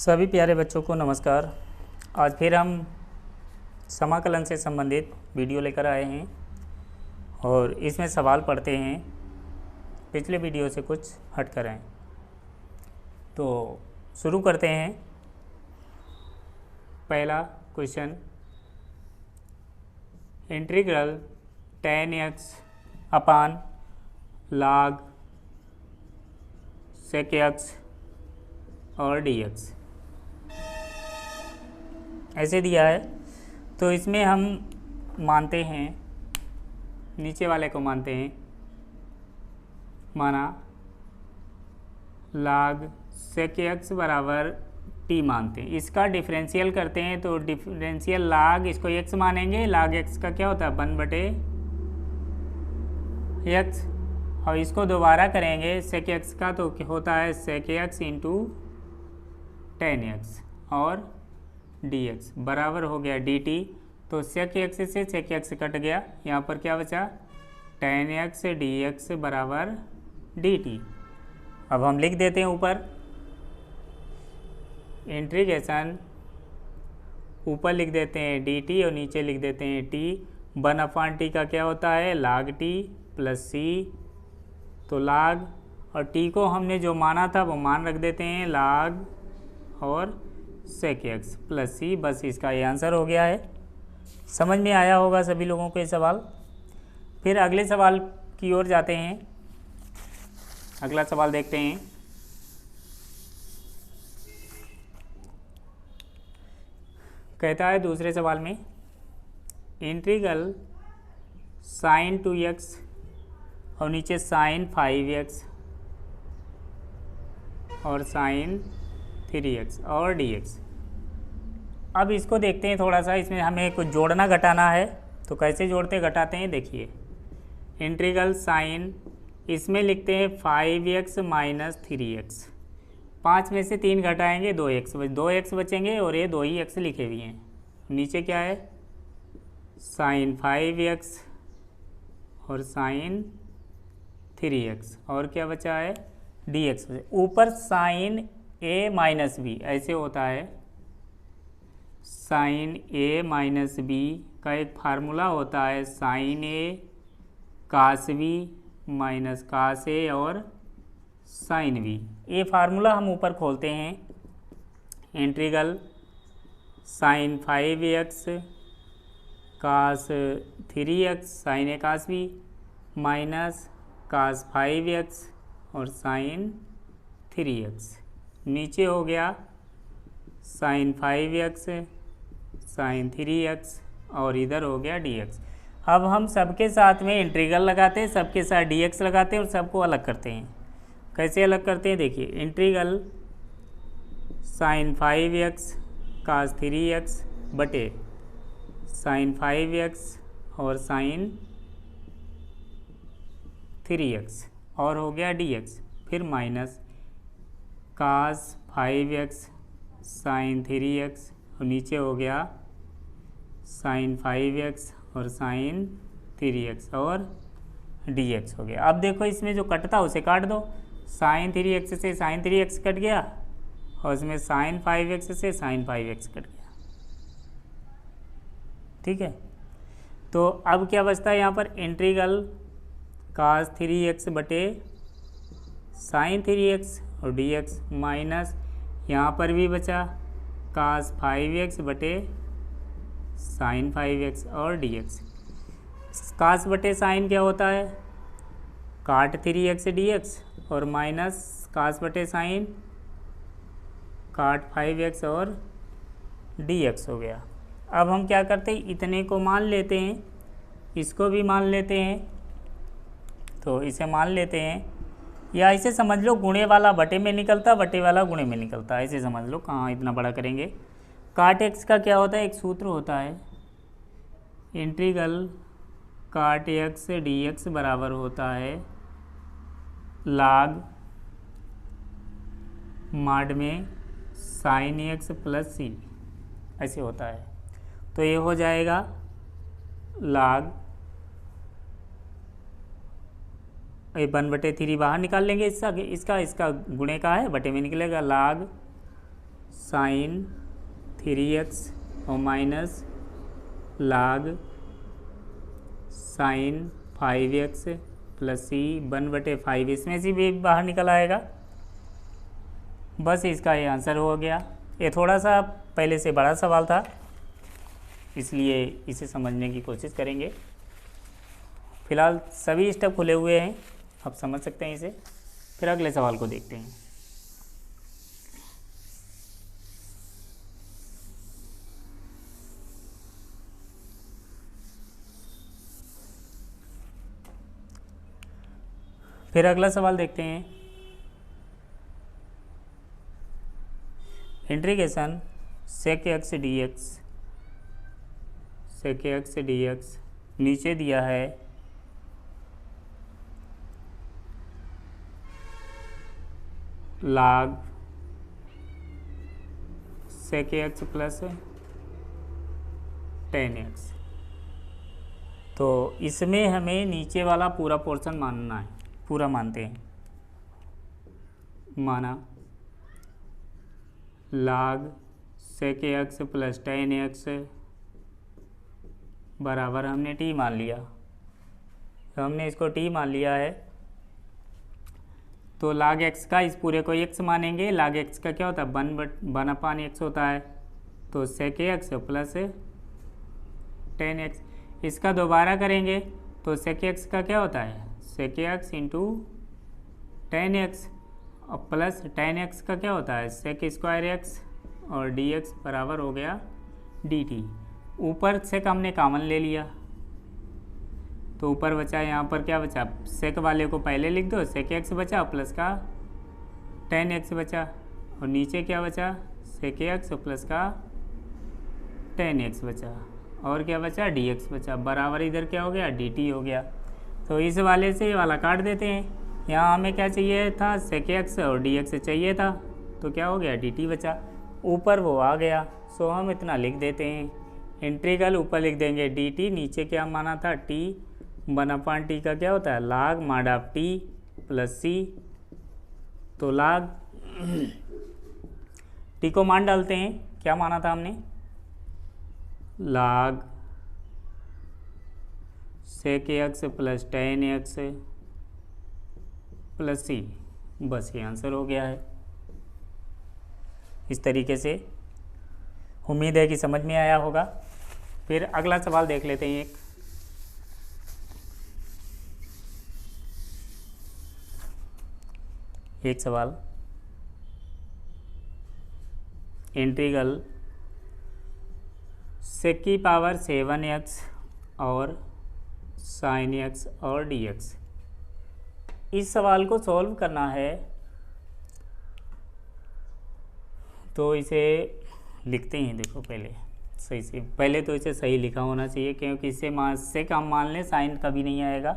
सभी प्यारे बच्चों को नमस्कार। आज फिर हम समाकलन से संबंधित वीडियो लेकर आए हैं और इसमें सवाल पढ़ते हैं, पिछले वीडियो से कुछ हट कर हैं। तो शुरू करते हैं। पहला क्वेश्चन, इंटीग्रल tan x अपान log sec x और dx ऐसे दिया है। तो इसमें हम मानते हैं, नीचे वाले को मानते हैं, माना log sec x बराबर t मानते हैं। इसका डिफरेंशियल करते हैं तो डिफरेंशियल log, इसको x मानेंगे, log x का क्या होता है 1/x, और इसको दोबारा करेंगे sec x का तो होता है sec x into tan x और dx बराबर हो गया dt। तो sec x से sec x कट गया, यहाँ पर क्या बचा tan x dx बराबर dt। अब हम लिख देते हैं ऊपर इंटीग्रेशन, ऊपर लिख देते हैं dt और नीचे लिख देते हैं t। 1/t का क्या होता है log t प्लस c, तो log और t को हमने जो माना था वो मान रख देते हैं log और sec x प्लस c। बस इसका ये आंसर हो गया है। समझ में आया होगा सभी लोगों को ये सवाल। फिर अगले सवाल की ओर जाते हैं। अगला सवाल देखते हैं। कहता है दूसरे सवाल में इंटीग्रल sin 2x और नीचे sin 5x और sin 3x और dx। अब इसको देखते हैं थोड़ा सा, इसमें हमें कुछ जोड़ना घटाना है। तो कैसे जोड़ते घटाते हैं देखिए। इंटीग्रल साइन, इसमें लिखते हैं 5x माइनस 3x, 5 में से 3 घटाएंगे 2x बचेंगे और ये 2 ही x लिखे हुए हैं। नीचे क्या है साइन 5x और साइन 3x और क्या बचा है dx। ऊपर साइन a माइनस बी ऐसे होता है। साइन a माइनस बी का एक फार्मूला होता है sine a cos B minus cos a और साइन बी। ये फार्मूला हम ऊपर खोलते हैं। Integral sine 5x cos 3x sine a cos B minus cos 5x और साइन 3x। नीचे हो गया साइन 5x साइन 3x और इधर हो गया dx। अब हम सबके साथ में इंटीग्रल लगाते हैं, सबके साथ dx लगाते हैं और सबको अलग करते हैं। कैसे अलग करते हैं देखिए। Integral sine 5x cos 3x बटे साइन 5x और साइन 3x और हो गया dx। फिर minus cos 5x sign 3x और नीचे हो गया साइन 5x और साइन 3x और dx हो गया। अब देखो इसमें जो कटता उसे काट दो। साइन 3x से साइन 3x कट गया और इसमें साइन 5x से साइन 5x कट गया। ठीक है, तो अब क्या बचता है यहाँ पर इंटीग्रल कास 3x बटे साइन 3x और dx माइनस यहाँ पर भी बचा कास 5x बटे साइन 5x और dx। कास बटे साइन क्या होता है काट 3x dx और माइनस कास बटे साइन काट 5x और dx हो गया। अब हम क्या करते हैं इतने को मान लेते हैं, इसको भी मान लेते हैं। तो इसे मान लेते हैं, या इसे समझ लो गुणे वाला बटे में निकलता, बटे वाला गुणे में निकलता, ऐसे समझ लो। कहाँ इतना बड़ा करेंगे। काट x का क्या होता है, एक सूत्र होता है इंटीग्रल काट x dx बराबर होता है log माड में साइन x प्लस c, ऐसे होता है। तो ये हो जाएगा log 1/3 बाहर निकाल लेंगे, इसका गुणे का है, बटे में निकलेगा log साइन 3x और minus log sine 5x plus C 1/5, इसमें से भी बाहर निकल आएगा। बस इसका ये आंसर हो गया। ये थोड़ा सा पहले से बड़ा सवाल था, इसलिए इसे समझने की कोशिश करेंगे। फिलहाल सभी स्टेप खुले हुए हैं, आप समझ सकते हैं इसे। फिर अगले सवाल को देखते हैं। फिर अगला सवाल देखते हैं। Integration sec x dx, sec x dx नीचे दिया है log sec x plus tan x। तो इसमें हमें नीचे वाला पूरा पोर्शन मानना है, पूरा मानते हैं। माना log sec x plus tan x बराबर हमने t मान लिया। तो हमने इसको t मान लिया है, तो log x का इस पूरे को x मानेंगे। log x का क्या होता है, 1/x होता है। तो sec x plus tan x, इसका दोबारा करेंगे तो sec x का क्या होता है, sec x into tan x और प्लस tan x का क्या होता है, sec स्क्वायर x और dx बराबर हो गया dt। ऊपर sec हमने कॉमन ले लिया, तो ऊपर बचा, यहाँ पर क्या बचा, sec वाले को पहले लिख दो, sec x बचा प्लस का tan x बचा, और नीचे क्या बचा, sec x प्लस का tan x बचा, और क्या बचा, dx बचा, बराबर इधर क्या हो गया, dt हो गया। तो इस वाले से ये वाला काट देते हैं। यहाँ हमें क्या चाहिए था, sec x और dx चाहिए था, तो क्या हो गया, dt बचा। ऊपर वो आ गया, सो हम इतना लिख देते हैं। इंटीग्रल ऊपर लिख देंगे dt, नीचे क्या माना था, t 1/t का क्या होता है, log mod of t plus c। तो log t को मान डालते हैं, क्या माना था हमने, log sec x plus tan x plus c। बस ये आंसर हो गया है। इस तरीके से उम्मीद है कि समझ में आया होगा। फिर अगला सवाल देख लेते हैं। एक सवाल, इंटीग्रल sec की पावर 7x और sin x और dx। इस सवाल को सॉल्व करना है, तो इसे लिखते हैं। देखो पहले सही से, पहले तो इसे सही लिखा होना चाहिए, क्योंकि इसे sec हम मान लें, साइन कभी नहीं आएगा।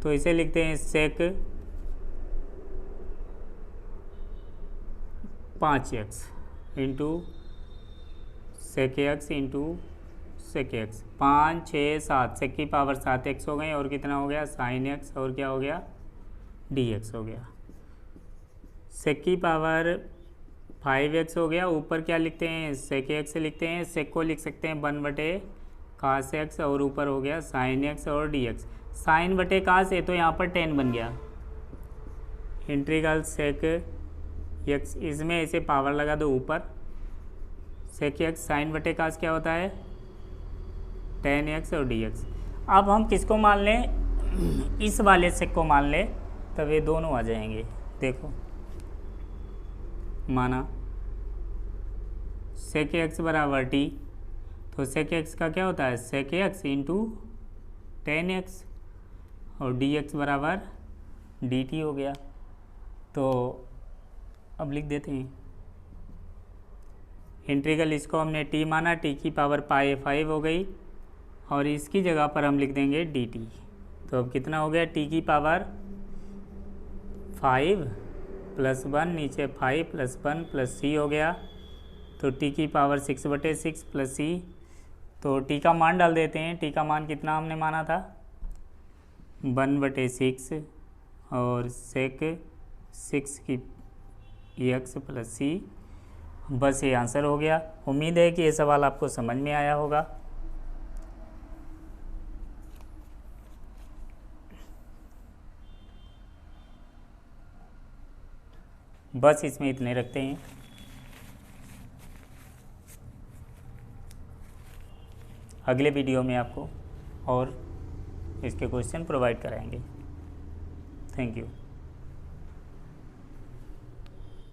तो इसे लिखते हैं sec 5x into sec x into sec x, 5 6 7, sec की पावर 7x हो गई, और कितना हो गया, sin x, और क्या हो गया, dx हो गया। sec की पावर 5x हो गया, ऊपर क्या लिखते हैं, sec x लिखते हैं। sec को लिख सकते हैं 1/cos x, और ऊपर हो गया sin x और dx। sin/cos है तो यहाँ पर tan बन गया। इंटीग्रल sec x, इसमें इसे पावर लगा दो ऊपर, sec x sin/cos क्या होता है, tan x और dx। अब हम किसको मान लें, इस वाले sec को मान लें, तब ये दोनों आ जाएंगे। देखो माना sec x बराबर t, तो sec x का क्या होता है, sec x into tan x, और dx बराबर dt हो गया। तो अब लिख देते हैं इंटीग्रल, इसको हमने t माना, t की पावर पाई 5 हो गई, और इसकी जगह पर हम लिख देंगे dt। तो अब कितना हो गया, t की पावर 5 प्लस 1, नीचे 5 प्लस 1 प्लस c हो गया। तो t की पावर 6/6 प्लस c। तो t का मान डाल देते हैं। t का मान कितना हमने माना था, 1/6, और sec 6 की x प्लस c, बस ये आंसर हो गया। उम्मीद है कि ये सवाल आपको समझ में आया होगा। बस इसमें इतने रखते हैं। अगले वीडियो में आपको और इसके क्वेश्चन प्रोवाइड कराएंगे। Thank you.